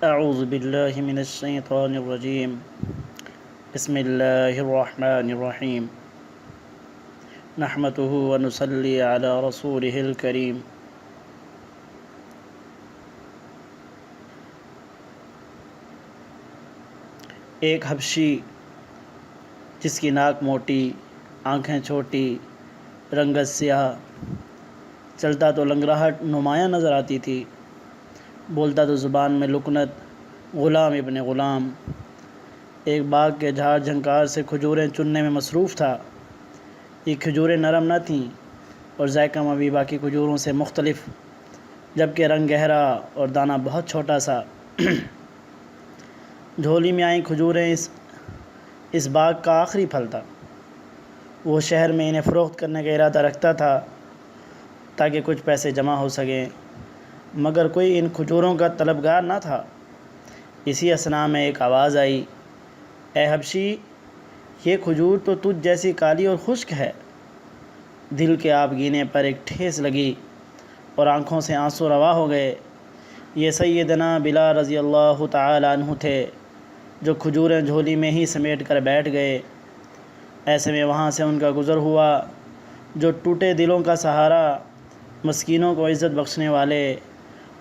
اعوذ باللہ من الشیطان الرجیم بسم اللہ الرحمن الرحیم نحمده ونصلی علی رسولہ الکریم۔ ایک حبشی جس کی ناک موٹی، آنکھیں چھوٹی، رنگت سیاہ، چلتا تو لنگراہٹ نمایاں نظر آتی تھی، بولتا تو زبان میں لکنت، غلام ابن غلام، ایک باغ کے جھاڑ جھنکار سے کھجوریں چننے میں مصروف تھا۔ یہ کھجوریں نرم نہ تھیں اور ذائقہ میں بھی باقی کھجوروں سے مختلف، جبکہ رنگ گہرا اور دانہ بہت چھوٹا سا۔ جھولی میں آئیں کھجوریں اس باغ کا آخری پھل تھا۔ وہ شہر میں انہیں فروخت کرنے کا ارادہ رکھتا تھا تاکہ کچھ پیسے جمع ہو سکیں، مگر کوئی ان کھجوروں کا طلبگار نہ تھا۔ اسی اثناء میں ایک آواز آئی، اے حبشی، یہ کھجور تو تجھ جیسی کالی اور خشک ہے۔ دل کے آپ گینے پر ایک ٹھیس لگی اور آنکھوں سے آنسو روا ہو گئے۔ یہ سیدنا بلال رضی اللہ تعالی عنہ تھے، جو کھجوریں جھولی میں ہی سمیٹ کر بیٹھ گئے۔ ایسے میں وہاں سے ان کا گزر ہوا، جو ٹوٹے دلوں کا سہارا، مسکینوں کو عزت بخشنے والے،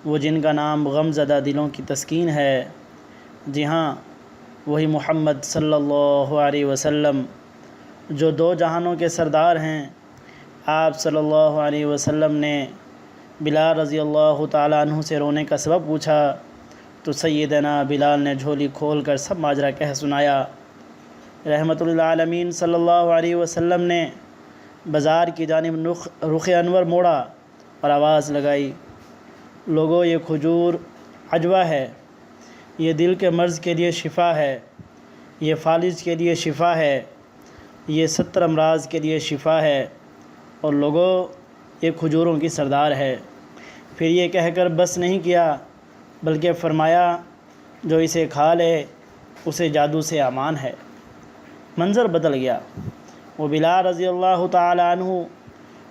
وہ جن کا نام غم زدہ دلوں کی تسکین ہے۔ جی ہاں، وہی محمد صلی اللہ علیہ وسلم، جو دو جہانوں کے سردار ہیں۔ آپ صلی اللہ علیہ وسلم نے بلال رضی اللہ تعالیٰ عنہ سے رونے کا سبب پوچھا تو سیدنا بلال نے جھولی کھول کر سب ماجرا کہہ سنایا۔ رحمت للعالمین صلی اللہ علیہ وسلم نے بازار کی جانب رخ انور موڑا اور آواز لگائی، لوگو، یہ کھجور عجوہ ہے، یہ دل کے مرض کے لیے شفا ہے، یہ فالج کے لیے شفا ہے، یہ 70 امراض کے لیے شفا ہے، اور لوگو، یہ کھجوروں کی سردار ہے۔ پھر یہ کہہ کر بس نہیں کیا، بلکہ فرمایا، جو اسے کھا لے اسے جادو سے امان ہے۔ منظر بدل گیا۔ وہ بلال رضی اللہ تعالی عنہ،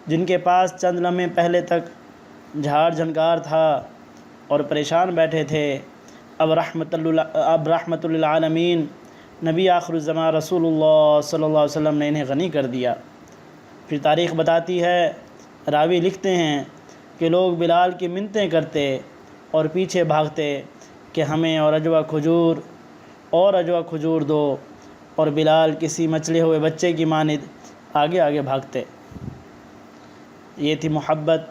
جن کے پاس چند لمحے پہلے تک جھاڑ جھنکار تھا اور پریشان بیٹھے تھے، اب رحمت للعالمین نبی آخر الزمان رسول اللہ صلی اللہ علیہ وسلم نے انہیں غنی کر دیا۔ پھر تاریخ بتاتی ہے، راوی لکھتے ہیں کہ لوگ بلال کی منتیں کرتے اور پیچھے بھاگتے کہ ہمیں اور عجوہ کھجور دو، اور بلال کسی مچلے ہوئے بچے کی مانند آگے آگے بھاگتے۔ یہ تھی محبت۔